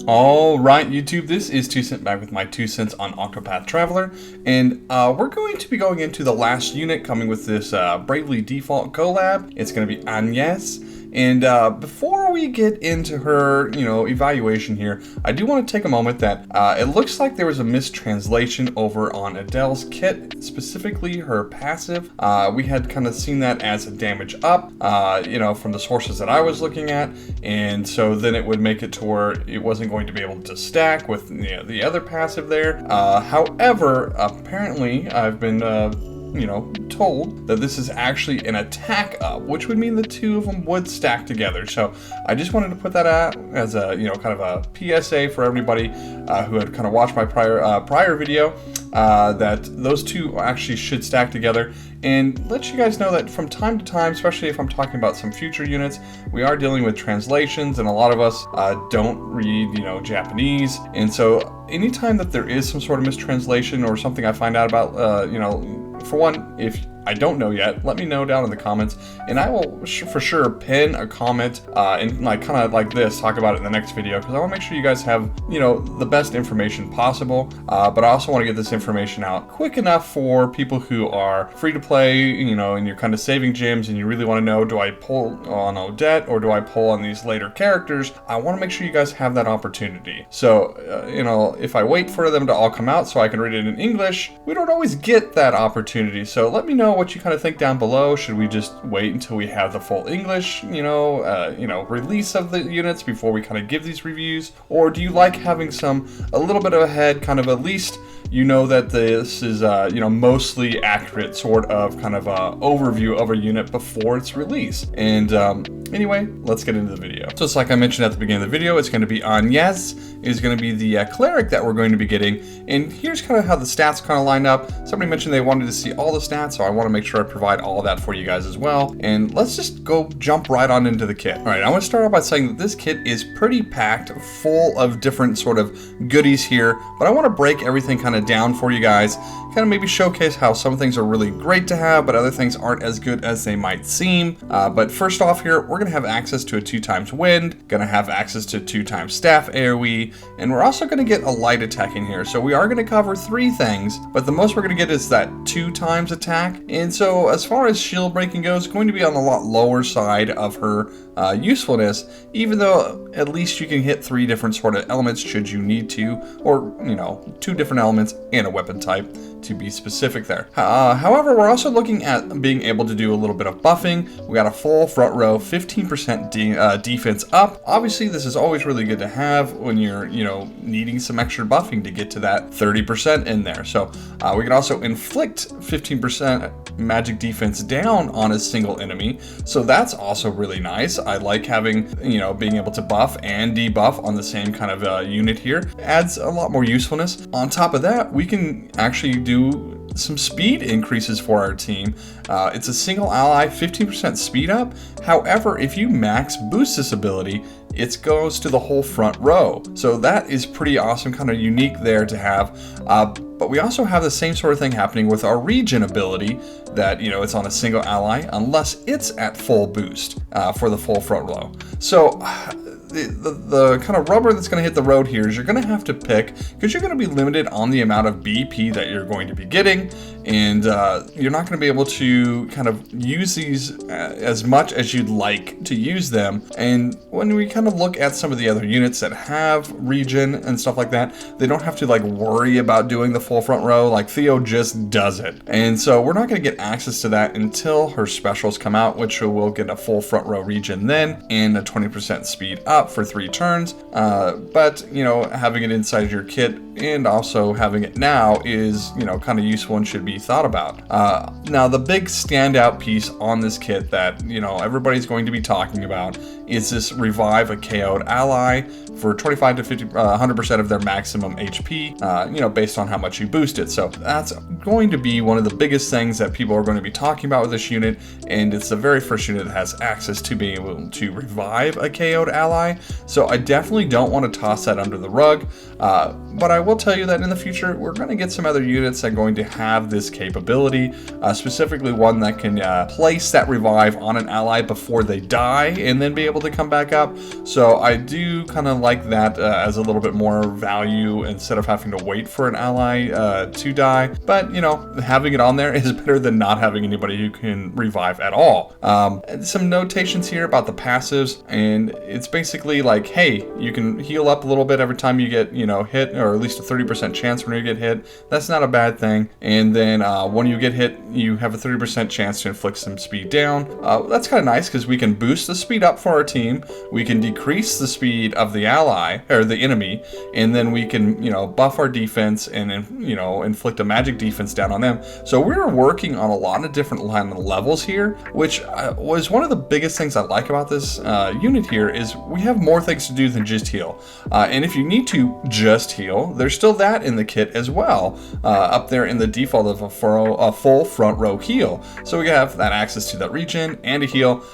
All right, YouTube, this is 2 Cent back with my 2 cents on Octopath Traveler, and we're going to be going into the last unit coming with this Bravely Default collab. It's going to be Agnes. And before we get into her, evaluation here, I do want to take a moment that it looks like there was a mistranslation over on Adele's kit, specifically her passive. We had kind of seen that as a damage up, from the sources that I was looking at, and so then it would make it to where it wasn't going to be able to stack with the other passive there. However, apparently I've been told that this is actually an attack up, which would mean the two of them would stack together. So I just wanted to put that out as a, kind of a PSA for everybody who had kind of watched my prior video, that those two actually should stack together, and let you guys know that from time to time, especially if I'm talking about some future units, we are dealing with translations, and a lot of us don't read, Japanese, and so anytime that there is some sort of mistranslation or something I find out about, for one, if I don't know yet, let me know down in the comments, and I will for sure pin a comment and kind of like this, talk about it in the next video, because I want to make sure you guys have, the best information possible, but I also want to get this information out quick enough for people who are free to play, and you're kind of saving gems, and you really want to know, do I pull on Odette or do I pull on these later characters? I want to make sure you guys have that opportunity. So, if I wait for them to all come out so I can read it in English, we don't always get that opportunity. So let me know what you kind of think down below. Should we just wait until we have the full English, release of the units before we kind of give these reviews? Or do you like having a little bit ahead, kind of at least that this is, mostly accurate sort of kind of overview of a unit before its release? And anyway, let's get into the video. So it's like I mentioned at the beginning of the video, it's going to be Agnes is going to be the Cleric that we're going to be getting. And here's kind of how the stats kind of line up. Somebody mentioned they wanted to see all the stats, so I want to make sure I provide all of that for you guys as well. And let's just jump right on into the kit. All right, I want to start off by saying that this kit is pretty packed full of different sort of goodies here, but I want to break everything kind of down for you guys, kind of maybe showcase how some things are really great to have, but other things aren't as good as they might seem. But first off here, we're going to have access to a 2x wind, going to have access to 2x staff AoE, and we're also going to get a light attack in here. So we are going to cover 3 things, but the most we're going to get is that 2x attack. And so as far as shield breaking goes, it's going to be on the lot lower side of her usefulness, even though at least you can hit 3 different sort of elements should you need to, or 2 different elements and a weapon type to be specific there. However, we're also looking at being able to do a little bit of buffing. We got a full front row, 15% defense up. Obviously, this is always really good to have when you're, needing some extra buffing to get to that 30% in there. So we can also inflict 15% magic defense down on a single enemy. So that's also really nice. I like having, being able to buff and debuff on the same kind of unit here. Adds a lot more usefulness. On top of that, we can actually do some speed increases for our team. It's a single ally, 15% speed up. However, if you max boost this ability, it goes to the whole front row. So that is pretty awesome, kind of unique there to have. But we also have the same sort of thing happening with our regen ability that, it's on a single ally unless it's at full boost for the full front row. So the kind of rubber that's going to hit the road here is you're going to have to pick, because you're going to be limited on the amount of BP that you're going to be getting, and you're not going to be able to kind of use these as much as you'd like to use them. And when we kind of look at some of the other units that have regen and stuff like that, they don't have to worry about doing the full front row. Like Theo just does it, and so we're not going to get access to that until her specials come out, which will get a full front row regen then and a 20% speed up for 3 turns. But having it inside your kit and also having it now is kind of useful and should be thought about. Now the big standout piece on this kit that everybody's going to be talking about is this revive a KO'd ally for 25 to 100% of their maximum HP, based on how much you boost it. So that's going to be one of the biggest things that people are going to be talking about with this unit, and it's the very first unit that has access to being able to revive a KO'd ally. So I definitely don't want to toss that under the rug, but I will tell you that in the future we're going to get some other units that are going to have this capability, specifically one that can place that revive on an ally before they die and then be able able to come back up. So I do kind of like that as a little bit more value instead of having to wait for an ally to die. But, you know, having it on there is better than not having anybody who can revive at all. Some notations here about the passives, and it's basically like, hey, you can heal up a little bit every time you get, you know, hit, or at least a 30% chance when you get hit. That's not a bad thing. And then when you get hit, you have a 30% chance to inflict some speed down. That's kind of nice because we can boost the speed up for our team. We can decrease the speed of the ally or the enemy, and then we can, you know, buff our defense and, you know, inflict a magic defense down on them. So we're working on a lot of different levels here, which was one of the biggest things I like about this unit here is we have more things to do than just heal. And if you need to just heal, there's still that in the kit as well, up there in the default of a full front row heal. So we have that access to that regen and a heal.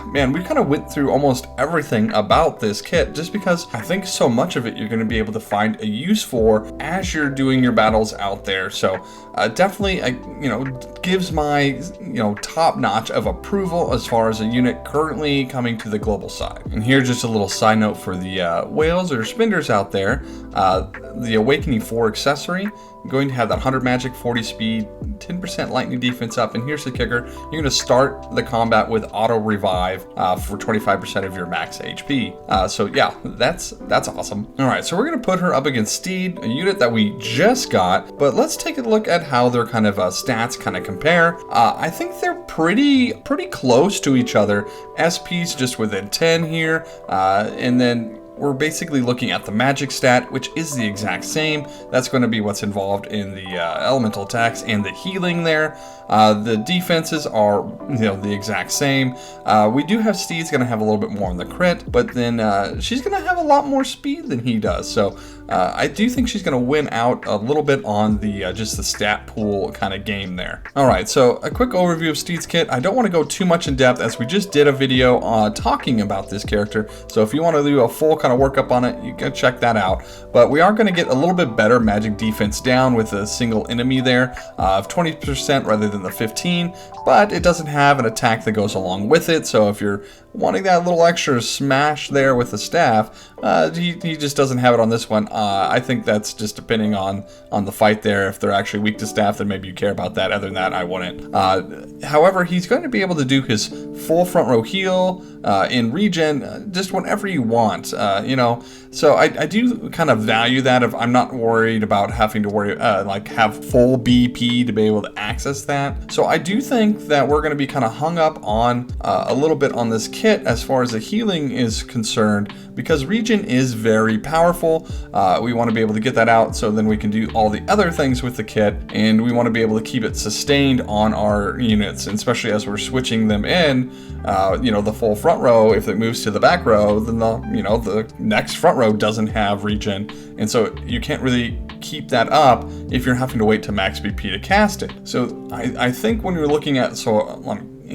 Man, we kind of went through almost everything about this kit just because I think so much of it you're going to be able to find a use for as you're doing your battles out there. So definitely, you know, gives my, you know, top notch of approval as far as a unit currently coming to the global side. And here's just a little side note for the whales or spenders out there. The Awakening 4 accessory, going to have that 100 magic, 40 speed, 10% lightning defense up, and here's the kicker: you're going to start the combat with auto revive for 25% of your max HP. So yeah, that's awesome. All right, so we're going to put her up against Steed, a unit that we just got, but let's take a look at how their kind of stats kind of compare. I think they're pretty close to each other. SP's just within 10 here, and then we're basically looking at the magic stat, which is the exact same. That's going to be what's involved in the elemental attacks and the healing there. The defenses are, you know, the exact same. We do have Steed's going to have a little bit more on the crit, but then she's going to have a lot more speed than he does. So I do think she's going to win out a little bit on the just the stat pool kind of game there. All right, so a quick overview of Steed's kit. I don't want to go too much in depth as we just did a video talking about this character. So if you want to do a full kind of workup on it, you can check that out. But we are going to get a little bit better magic defense down with a single enemy there of 20% rather than the 15, but it doesn't have an attack that goes along with it. So if you're wanting that little extra smash there with the staff, he just doesn't have it on this one. I think that's just depending on the fight there. If they're actually weak to staff, then maybe you care about that. Other than that, I wouldn't. However, he's going to be able to do his full front row heal in regen just whenever you want, you know. So I do kind of value that. If I'm not worried about having to worry like have full BP to be able to access that. So I do think that we're going to be kind of hung up on a little bit on this kit as far as the healing is concerned, because regen is very powerful. We want to be able to get that out so then we can do all the other things with the kit, and we want to be able to keep it sustained on our units, and especially as we're switching them in, you know, the full front row. If it moves to the back row, then the next front row doesn't have regen, and so you can't really keep that up if you're having to wait to max BP to cast it. So I think when you're looking at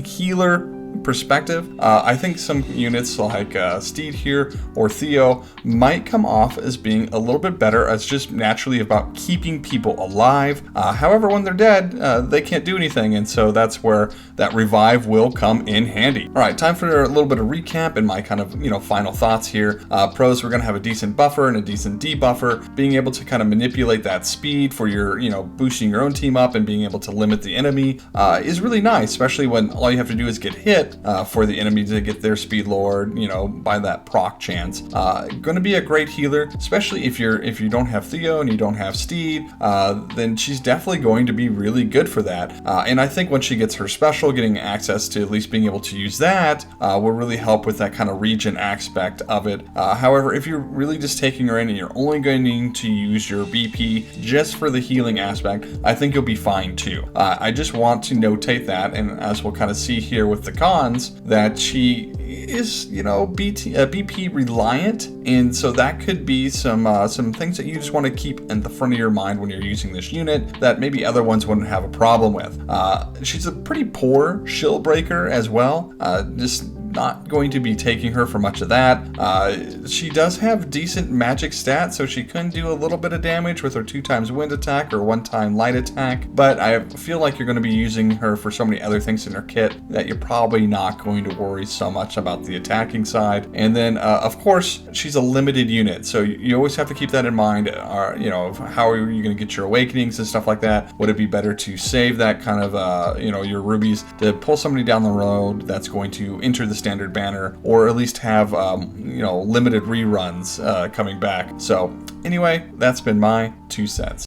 healer perspective, I think some units like Steed here or Theo might come off as being a little bit better as just naturally about keeping people alive. However, when they're dead, they can't do anything, and so that's where that revive will come in handy. All right, time for a little bit of recap and my kind of, you know, final thoughts here. Pros: we're going to have a decent buffer and a decent debuffer. Being able to kind of manipulate that speed for your, you know, boosting your own team up and being able to limit the enemy is really nice, especially when all you have to do is get hit for the enemy to get their speed lowered, you know, by that proc chance. Going to be a great healer, especially if you don't have Theo and you don't have Steed, then she's definitely going to be really good for that. And I think when she gets her special, getting access to at least being able to use that will really help with that kind of regen aspect of it. However, if you're really just taking her in and you're only going to use your BP just for the healing aspect, I think you'll be fine too. I just want to notate that, and as we'll kind of see here with the cons, that she is, you know, BP reliant, and so that could be some things that you just want to keep in the front of your mind when you're using this unit that maybe other ones wouldn't have a problem with. She's a pretty poor shield breaker as well, just not going to be taking her for much of that. She does have decent magic stats, so she can do a little bit of damage with her 2x wind attack or 1x light attack, but I feel like you're going to be using her for so many other things in her kit that you're probably not going to worry so much about the attacking side. And then, of course, she's a limited unit, so you always have to keep that in mind. You know, how are you going to get your awakenings and stuff like that? Would it be better to save that kind of, you know, your rubies to pull somebody down the road that's going to enter the standard banner, or at least have, you know, limited reruns coming back? So anyway, that's been my 2 cents.